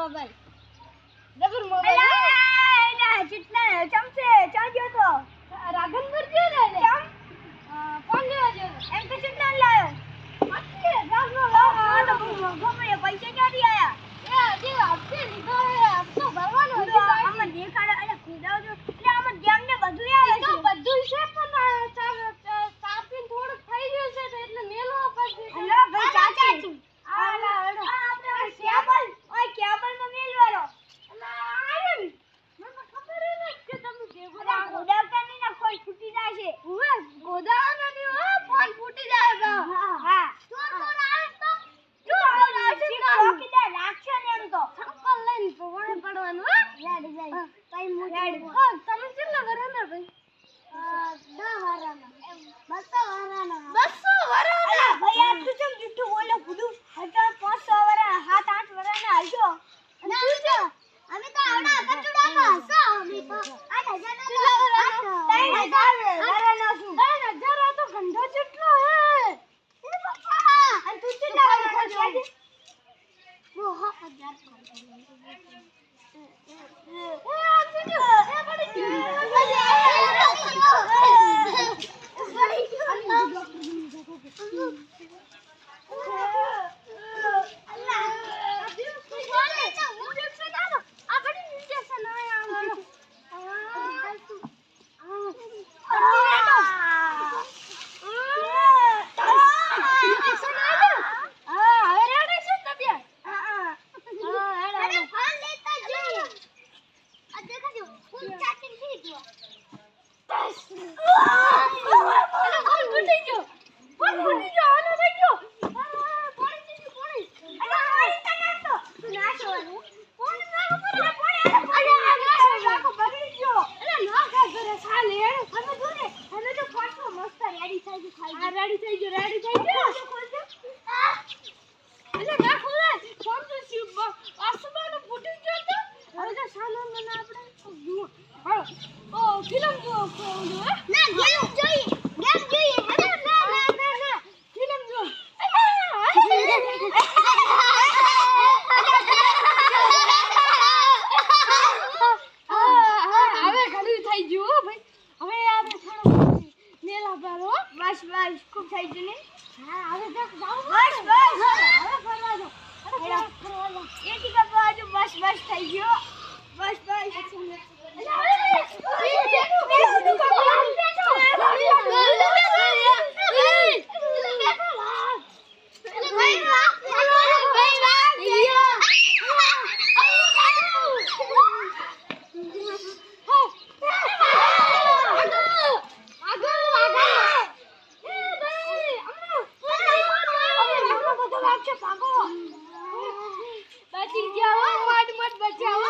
mobile double mobile એલા ચિટના ચમચે ચાંગ્યો તો Ragan પર ગયો ને ચમ કોણ ગયો જો એમ કે ચિટના લાયો મસ્તી રાગનો લાવ તો ગમે પૈસા ક્યાંથી આયા એ જે આપકે લીધો હે આપતો ભરવાનો હતો આમાં દેખાડો એટલે ખુદાવજો એટલે આમાં ગેમ ને બધું આવે છે બધું છે પણ ચાપીન થોડું થઈ ગયું છે એટલે મેલો પછી હેલો ભાઈ ચાચી આલા હેડો આપણે કેબલ ઓય કેબલ માં મેલવાનો અલા આયન મને ખબર હે ને કે તમે ભેગો ગોદાવતા ની ના કોઈ ફૂટી જાય છે ઓએ ગોદાવતા ની હો ફોન ફૂટી જાય તો હા ચોર આવે તો ચોર આવે ચોકીદાર રાખશે ને એમ તો ચપ્પલ લઈને ભોણે પડવાનું હો યાદ જાય કઈ મોટી તમે કેટલા વરાના ભાઈ 10 વરાના 200 વરાના 200 વરાના ભાઈ આ તું કેમ જુઠ્ઠું બોલો બુડું હજાર 500 વરા 7-8 વરાના આજો અમે તો આવડા કચડામાં હસા અમે તો 8000 વરાના શું 3000 આ તો ગંધો જેટલો હે એ પપ્પા અને તું કેટલા વરાના છે वो 1000 બચાવો